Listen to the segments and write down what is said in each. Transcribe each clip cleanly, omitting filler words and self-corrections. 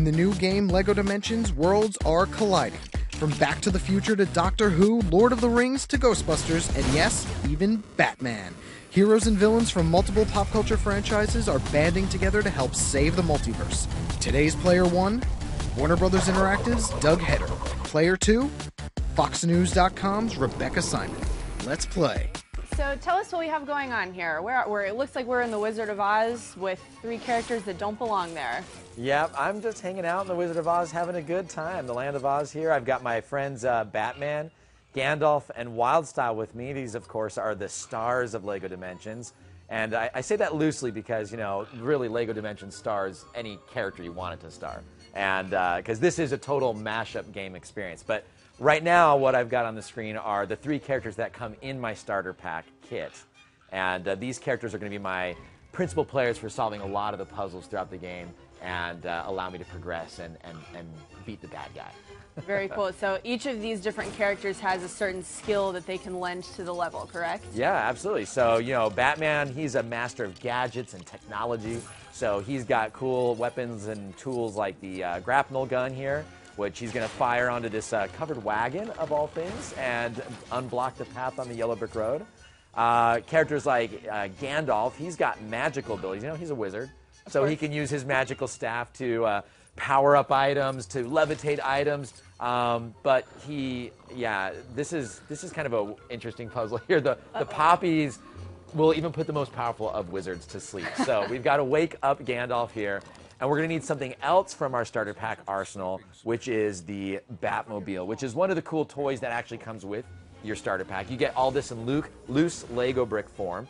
the new game LEGO Dimensions, worlds are colliding. From Back to the Future to Doctor Who, Lord of the Rings to Ghostbusters, and yes, even Batman. Heroes and villains from multiple pop culture franchises are banding together to help save the multiverse. Today's Player 1, Warner Bros. Interactive's Doug Heder. Player 2, FoxNews.com's Rebecca Simon. Let's play. So tell us what we have going on here. It looks like we're in the Wizard of Oz with 3 characters that don't belong there. Yep, I'm just hanging out in the Wizard of Oz having a good time. The Land of Oz here. I've got my friends Batman, Gandalf, and Wildstyle with me. These, of course, are the stars of LEGO Dimensions. And I say that loosely because, you know, really LEGO Dimensions stars any character you want it to star. And because this is a total mashup game experience. But right now, what I've got on the screen are the 3 characters that come in my starter pack kit. And these characters are going to be my principal players for solving a lot of the puzzles throughout the game and allow me to progress and beat the bad guy. Very cool. So each of these different characters has a certain skill that they can lend to the level, correct? Yeah, absolutely. So, you know, Batman, he's a master of gadgets and technology. So he's got cool weapons and tools like the grapnel gun here, which he's going to fire onto this covered wagon, of all things, and unblock the path on the yellow brick road. Characters like Gandalf, he's got magical abilities. You know, he's a wizard. So he can use his magical staff to power up items, to levitate items. But this is kind of an interesting puzzle here. The poppies will even put the most powerful of wizards to sleep. So we've got to wake up Gandalf here. And we're going to need something else from our starter pack arsenal, which is the Batmobile, which is one of the cool toys that actually comes with your starter pack. You get all this in loose Lego brick form.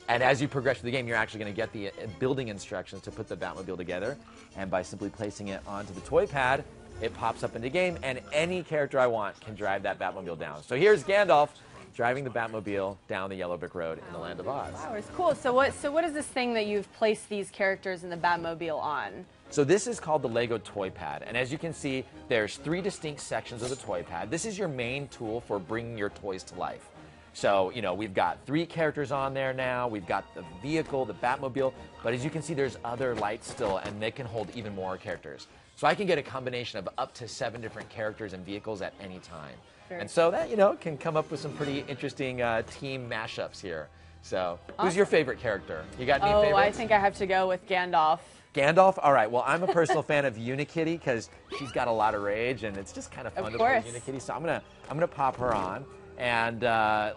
And as you progress through the game, you're actually going to get the building instructions to put the Batmobile together. And by simply placing it onto the toy pad, it pops up into game, and any character I want can drive that Batmobile down. So here's Gandalf driving the Batmobile down the yellow brick road in the Land of Oz. Wow, it's cool. So what is this thing that you've placed these characters in the Batmobile on? So this is called the Lego Toy Pad, and as you can see, there's 3 distinct sections of the toy pad. This is your main tool for bringing your toys to life. So, you know, we've got 3 characters on there now. We've got the vehicle, the Batmobile, but as you can see, there's other lights still, and they can hold even more characters. So I can get a combination of up to 7 different characters and vehicles at any time. And so that, you know, can come up with some pretty interesting team mashups here. So, who's your favorite character? You got any favorites? Oh, I think I have to go with Gandalf. Gandalf? All right. Well, I'm a personal fan of Unikitty because she's got a lot of rage, and it's just kind of fun to play Unikitty. So I'm gonna pop her on, and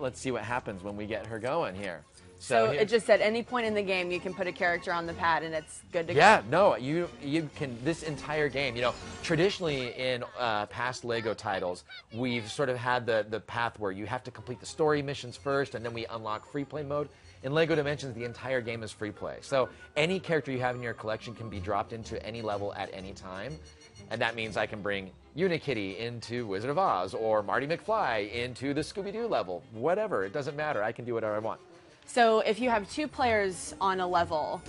let's see what happens when we get her going here. So it just at any point in the game you can put a character on the pad and it's good to go. Yeah, no, you can, this entire game, you know, traditionally in past LEGO titles, we've sort of had the path where you have to complete the story missions first and then we unlock free play mode. In LEGO Dimensions, the entire game is free play. So any character you have in your collection can be dropped into any level at any time. And that means I can bring Unikitty into Wizard of Oz or Marty McFly into the Scooby-Doo level. Whatever, it doesn't matter. I can do whatever I want. So if you have 2 players on a level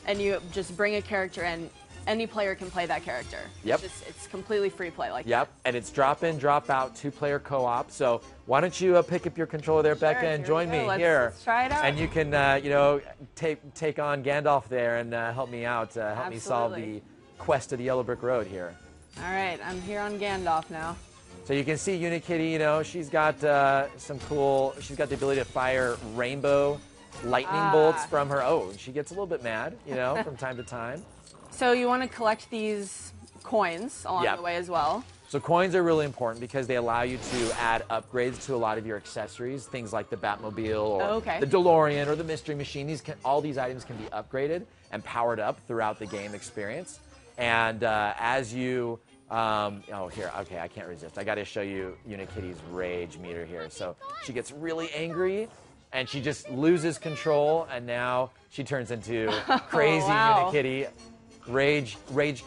and you just bring a character in, any player can play that character. Yep. It's completely free play like that. Yep, and it's drop in, drop out, 2-player co-op. So why don't you pick up your controller there, Becca, and join me here. Let's try it out. And you can, you know, take on Gandalf there and help me out, help me solve the quest to the yellow brick road here. All right, I'm here on Gandalf now. So you can see Unikitty, you know, she's got some cool, she's got the ability to fire rainbow lightning bolts from her. Oh, and she gets a little bit mad, you know, from time to time. So you want to collect these coins along the way as well. So coins are really important because they allow you to add upgrades to a lot of your accessories, things like the Batmobile or the DeLorean or the Mystery Machine. All these items can be upgraded and powered up throughout the game experience. And as you here, okay, I can't resist. I got to show you Unikitty's rage meter here. So she gets really angry, and she just loses control, and now she turns into crazy Unikitty, rage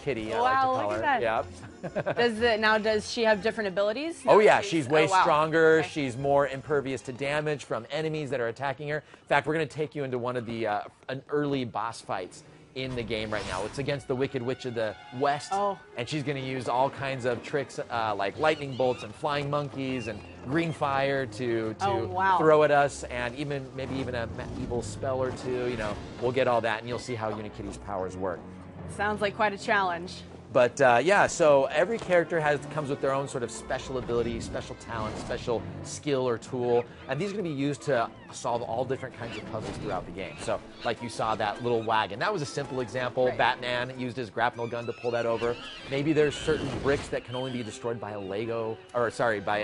kitty. I like to call her. Yep. Does she have different abilities? Oh yeah, she's way stronger. Okay. She's more impervious to damage from enemies that are attacking her. In fact, we're going to take you into one of the an early boss fights in the game right now. It's against the Wicked Witch of the West, and she's going to use all kinds of tricks like lightning bolts and flying monkeys and green fire to throw at us, and maybe even a evil spell or two. You know, we'll get all that, and you'll see how Unikitty's powers work. Sounds like quite a challenge. But yeah, so every character comes with their own sort of special ability, special talent, special skill or tool, and these are going to be used to solve all different kinds of puzzles throughout the game. So, like you saw that little wagon, that was a simple example. Right. Batman used his grapnel gun to pull that over. Maybe there's certain bricks that can only be destroyed by by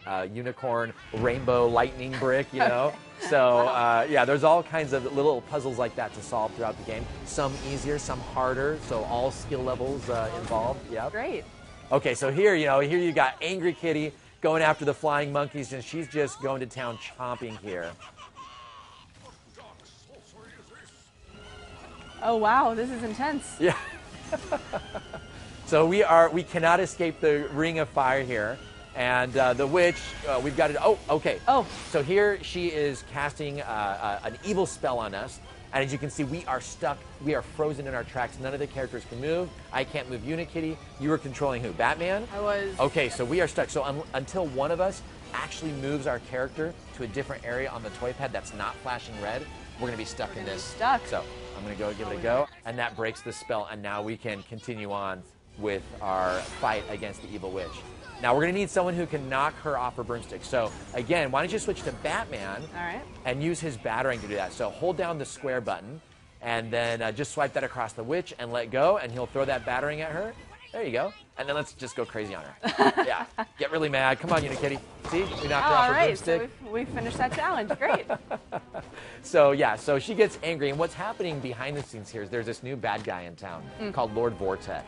a unicorn rainbow lightning brick, you know. So yeah, there's all kinds of little puzzles like that to solve throughout the game. Some easier, some harder. So all skill levels involved. Yeah. Great. Okay, so here you got Angry Kitty going after the flying monkeys, and she's just going to town chomping here. Oh wow, this is intense. Yeah. So we cannot escape the ring of fire here. And the witch, we've got it. Oh, okay. Oh. So here she is casting an evil spell on us. And as you can see, we are stuck. We are frozen in our tracks. None of the characters can move. I can't move Unikitty. You were controlling who? Batman? I was. Okay, so we are stuck. So until one of us actually moves our character to a different area on the toy pad that's not flashing red, we're going to be stuck in this. Stuck. So I'm going to go give it a go. And that breaks the spell. And now we can continue on with our fight against the evil witch. Now we're going to need someone who can knock her off her broomstick. So again, why don't you switch to Batman and use his battering to do that. So hold down the square button and then just swipe that across the witch and let go, and he'll throw that battering at her. There you go. And then let's just go crazy on her. Yeah. Get really mad. Come on, Unikitty. See? We knocked her off her broomstick. So we finished that challenge. Great. So yeah, so she gets angry, and what's happening behind the scenes here is there's this new bad guy in town called Lord Vortek.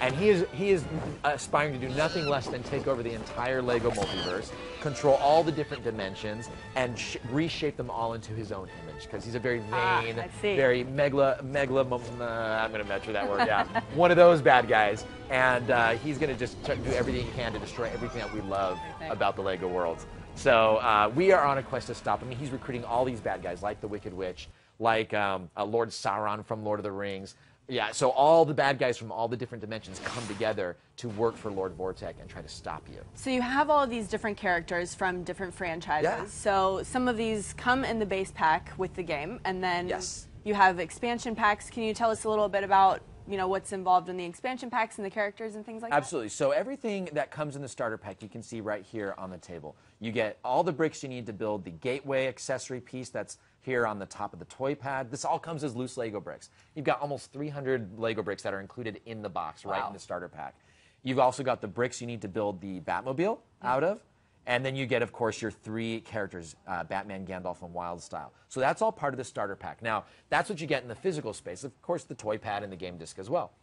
And he is aspiring to do nothing less than take over the entire Lego multiverse, control all the different dimensions, and reshape them all into his own image. Because he's a very vain, very I'm going to measure that word, yeah. One of those bad guys. And he's going to just try to do everything he can to destroy everything that we love about the Lego world. So we are on a quest to stop him. He's recruiting all these bad guys, like the Wicked Witch, like Lord Sauron from Lord of the Rings. Yeah, so all the bad guys from all the different dimensions come together to work for Lord Vortek and try to stop you. So you have all of these different characters from different franchises. Yeah. So some of these come in the base pack with the game, and then you have expansion packs. Can you tell us a little bit about what's involved in the expansion packs and the characters and things like that? Absolutely. So everything that comes in the starter pack you can see right here on the table. You get all the bricks you need to build the gateway accessory piece that's here on the top of the toy pad. This all comes as loose Lego bricks. You've got almost 300 Lego bricks that are included in the box right in the starter pack. You've also got the bricks you need to build the Batmobile out of. And then you get, of course, your 3 characters, Batman, Gandalf, and Wildstyle. So that's all part of the starter pack. Now, that's what you get in the physical space. Of course, the toy pad and the game disc as well.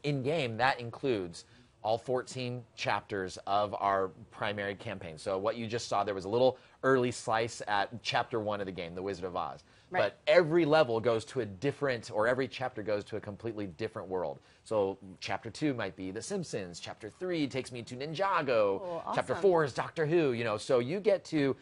In-game, that includes all 14 chapters of our primary campaign. So what you just saw, there was a little early slice at Chapter 1 of the game, The Wizard of Oz. Right. But every level goes to a different, or every chapter goes to a completely different world. So Chapter 2 might be The Simpsons. Chapter 3 takes me to Ninjago. Cool, awesome. Chapter 4 is Doctor Who. So you get to,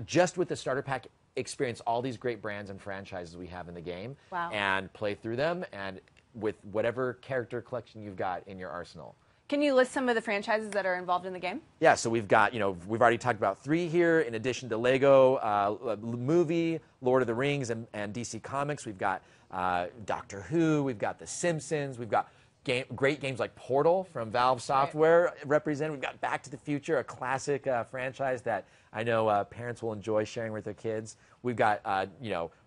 just with the starter pack, experience all these great brands and franchises we have in the game. Wow. And play through them, and with whatever character collection you've got in your arsenal. Can you list some of the franchises that are involved in the game? Yeah, so we've got, we've already talked about 3 here. In addition to Lego movie, Lord of the Rings, and DC Comics, we've got Doctor Who, we've got The Simpsons, we've got great games like Portal from Valve Software represented. We've got Back to the Future, a classic franchise that I know parents will enjoy sharing with their kids. We've got,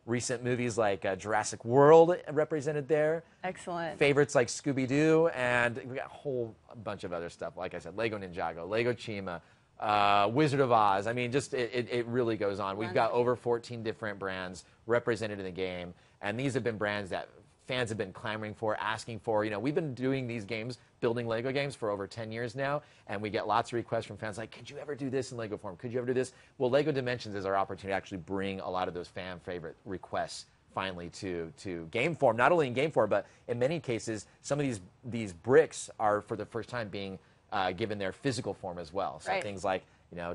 recent movies like Jurassic World represented there. Excellent. Favorites like Scooby-Doo, and we got a whole bunch of other stuff. Like I said, Lego Ninjago, Lego Chima, Wizard of Oz. I mean, just it really goes on. We've got over 14 different brands represented in the game, and these have been brands that fans have been clamoring for, asking for. We've been doing these games, building Lego games for over 10 years now, and we get lots of requests from fans like, could you ever do this in Lego form? Could you ever do this? Well, Lego Dimensions is our opportunity to actually bring a lot of those fan favorite requests finally to game form, not only in game form, but in many cases, some of these bricks are for the first time being given their physical form as well. So things like,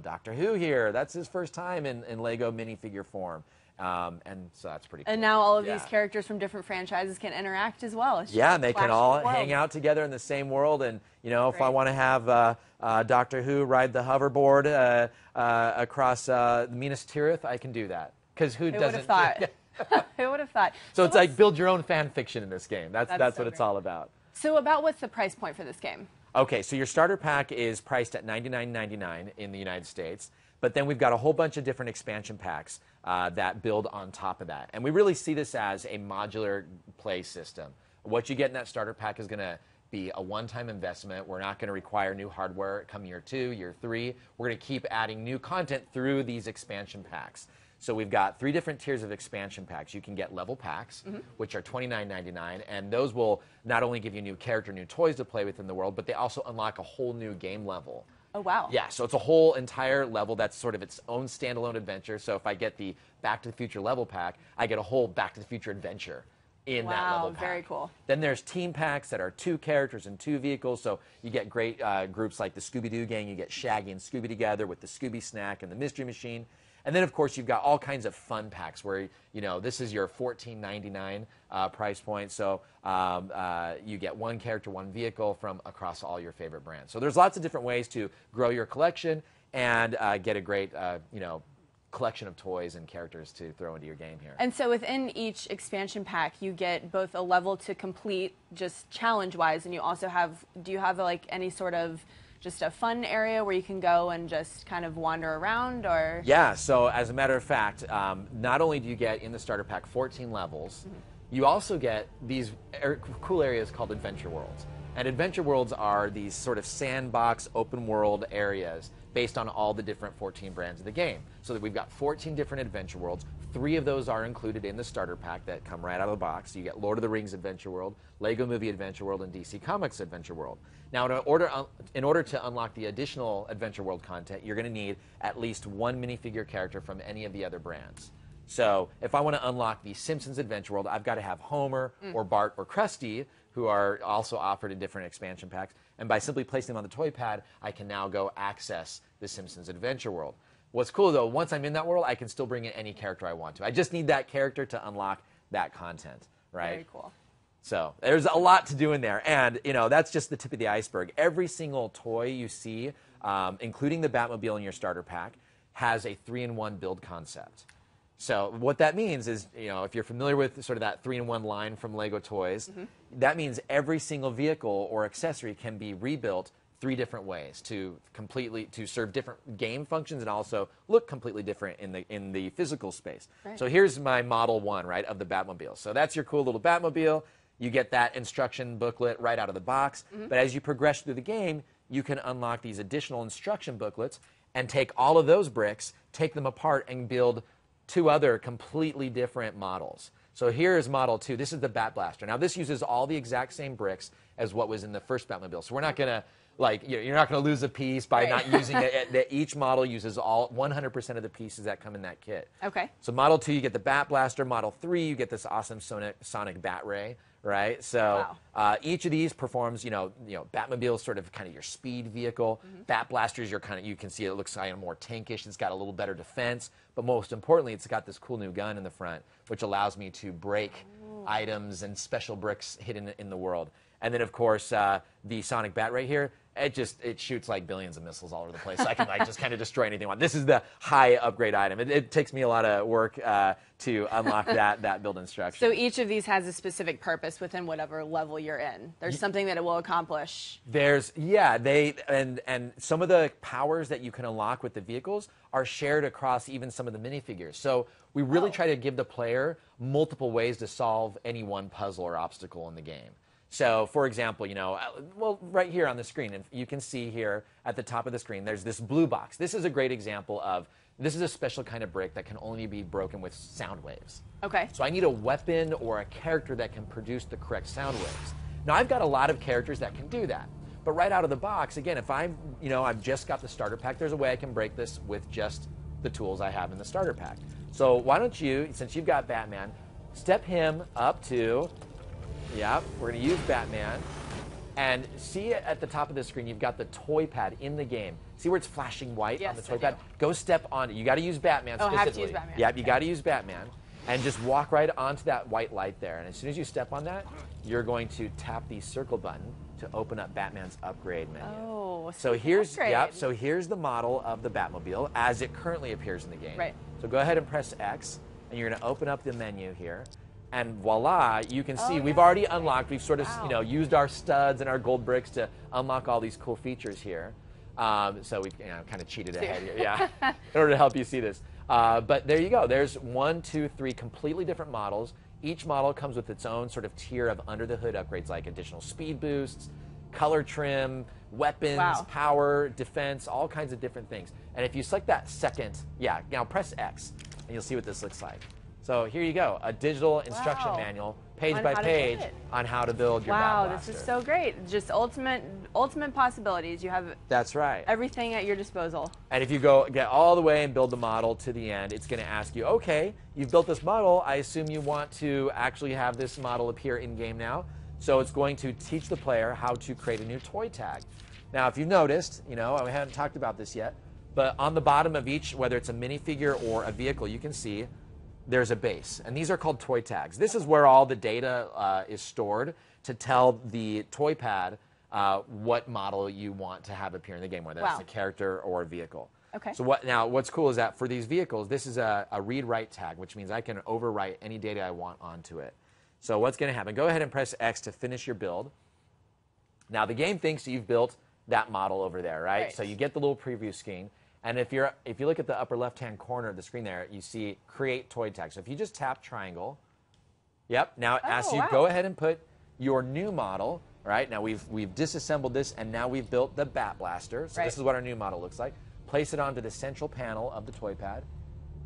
Doctor Who here, that's his first time in Lego minifigure form. And so that's pretty cool. And now all of these characters from different franchises can interact as well. And they can all hang out together in the same world. And, if I want to have Doctor Who ride the hoverboard across Minas Tirith, I can do that. Because who doesn't? Who would have thought? Who would have thought? So it's like build your own fan fiction in this game. That's what it's all about. So about what's the price point for this game? Okay, so your starter pack is priced at $99.99 in the United States, but then we've got a whole bunch of different expansion packs that build on top of that. And we really see this as a modular play system. What you get in that starter pack is going to be a one-time investment. We're not going to require new hardware come year 2, year 3. We're going to keep adding new content through these expansion packs. So we've got 3 different tiers of expansion packs. You can get level packs, which are $29.99, and those will not only give you new character, new toys to play with in the world, but they also unlock a whole new game level. Oh, wow. Yeah, so it's a whole entire level that's sort of its own standalone adventure. So if I get the Back to the Future level pack, I get a whole Back to the Future adventure in that level pack. Wow, very cool. Then there's team packs that are 2 characters and 2 vehicles, so you get great groups like the Scooby-Doo gang. You get Shaggy and Scooby together with the Scooby Snack and the Mystery Machine. And then, of course, you've got all kinds of fun packs where, you know, this is your $14.99 price point. So you get 1 character, 1 vehicle from across all your favorite brands. So there's lots of different ways to grow your collection and get a great, you know, collection of toys and characters to throw into your game here. And so within each expansion pack, you get both a level to complete just challenge-wise, and you also have, do you have like any sort of just a fun area where you can go and just kind of wander around, or? Yeah, so as a matter of fact, not only do you get in the starter pack 14 levels, you also get these cool areas called adventure worlds. And adventure worlds are these sort of sandbox open world areas based on all the different 14 brands of the game. So that we've got 14 different adventure worlds. 3 of those are included in the starter pack that come right out of the box. You get Lord of the Rings Adventure World, Lego Movie Adventure World, and DC Comics Adventure World. Now, in order to unlock the additional Adventure World content, you're going to need at least 1 minifigure character from any of the other brands. So if I want to unlock the Simpsons Adventure World, I've got to have Homer or Bart or Krusty, who are also offered in different expansion packs. And by simply placing them on the toy pad, I can now go access the Simpsons Adventure World. What's cool, though, once I'm in that world, I can still bring in any character I want to. I just need that character to unlock that content, right? Very cool. So there's a lot to do in there. And, you know, that's just the tip of the iceberg. Every single toy you see, including the Batmobile in your starter pack, has a 3-in-1 build concept. So what that means is, you know, if you're familiar with sort of that 3-in-1 line from Lego Toys, that means every single vehicle or accessory can be rebuilt 3 different ways to serve different game functions and also look completely different in the physical space. Right. So here's my Model 1, right, of the Batmobile. So that's your cool little Batmobile. You get that instruction booklet right out of the box. But as you progress through the game, you can unlock these additional instruction booklets and take all of those bricks, take them apart, and build 2 other completely different models. So here's Model 2. This is the Bat Blaster. Now, this uses all the exact same bricks as what was in the first Batmobile. So we're not going to, like, you're not going to lose a piece by not using it. Each model uses all 100% of the pieces that come in that kit. Okay. So Model 2, you get the Bat Blaster. Model 3, you get this awesome sonic Bat Ray, right? So each of these performs, you know, Batmobile is sort of kind of your speed vehicle. Bat Blaster is your kind of, you can see it looks kind of more tankish. It's got a little better defense. But most importantly, it's got this cool new gun in the front, which allows me to break items and special bricks hidden in the world. And then, of course, the Sonic Bat right here, it shoots like billions of missiles all over the place. So I can like just kind of destroy anything I want. This is the high upgrade item. It takes me a lot of work to unlock that build instruction. So each of these has a specific purpose within whatever level you're in. There's something that it will accomplish. And some of the powers that you can unlock with the vehicles are shared across even some of the minifigures. So we really try to give the player multiple ways to solve any one puzzle or obstacle in the game. So, for example, you know, well, right here on the screen, and you can see here at the top of the screen, there's this blue box. This is a great example of, this is a special kind of brick that can only be broken with sound waves. Okay. So I need a weapon or a character that can produce the correct sound waves. Now, I've got a lot of characters that can do that. But right out of the box, again, if I've just got the starter pack, there's a way I can break this with just the tools I have in the starter pack. So why don't you, since you've got Batman, step him up to... Yeah, we're going to use Batman. And see at the top of the screen, you've got the toy pad in the game. See where it's flashing white on the toy pad? Go step on it. You got to use Batman specifically. I have to use Batman. Yeah, you got to use Batman. And just walk right onto that white light there. And as soon as you step on that, you're going to tap the circle button to open up Batman's upgrade menu. Oh, so here's the model of the Batmobile as it currently appears in the game. Right. So go ahead and press X, and you're going to open up the menu here. And voila, you can see we've already unlocked, we've sort of used our studs and our gold bricks to unlock all these cool features here. So we kind of cheated ahead here, yeah, in order to help you see this. But there you go. There's 1, 2, 3 completely different models. Each model comes with its own sort of tier of under-the-hood upgrades like additional speed boosts, color trim, weapons, power, defense, all kinds of different things. And if you select that second, now press X, and you'll see what this looks like. So here you go, a digital instruction manual, page by page, on how to build your Bat Blaster. This is so great. Just ultimate possibilities. You have everything at your disposal. And if you get all the way and build the model to the end, it's going to ask you, okay, you've built this model. I assume you want to actually have this model appear in-game now. So it's going to teach the player how to create a new toy tag. Now, if you've noticed, we haven't talked about this yet, but on the bottom of each, whether it's a minifigure or a vehicle, you can see there's a base. And these are called toy tags. This is where all the data is stored to tell the toy pad what model you want to have appear in the game, whether that's a character or a vehicle. Okay. So what's cool is that for these vehicles, this is a read-write tag, which means I can overwrite any data I want onto it. So what's going to happen? Go ahead and press X to finish your build. Now the game thinks you've built that model over there, right? So you get the little preview screen. And if you look at the upper left-hand corner of the screen there, you see Create Toy Tag. So if you just tap triangle, now it asks you, go ahead and put your new model, right? Now we've disassembled this, and now we've built the Bat Blaster. So this is what our new model looks like. Place it onto the central panel of the toy pad,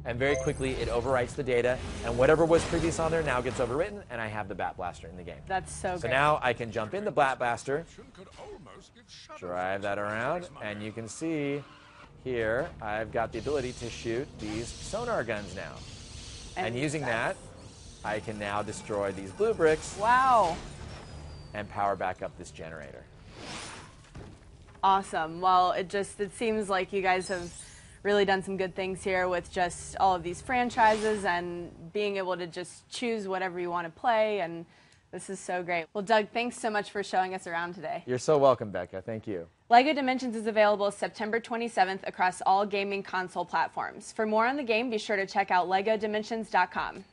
and very quickly it overwrites the data, and whatever was previous on there now gets overwritten, and I have the Bat Blaster in the game. That's so great. So now I can jump in the Bat Blaster, drive that around, and you can see here, I've got the ability to shoot these sonar guns now. And using that, I can now destroy these blue bricks. Wow. And power back up this generator. Awesome. Well, it seems like you guys have really done some good things here with just all of these franchises and being able to just choose whatever you want to play, and this is so great. Well, Doug, thanks so much for showing us around today. You're so welcome, Becca. Thank you. LEGO Dimensions is available September 27th across all gaming console platforms. For more on the game, be sure to check out LEGODimensions.com.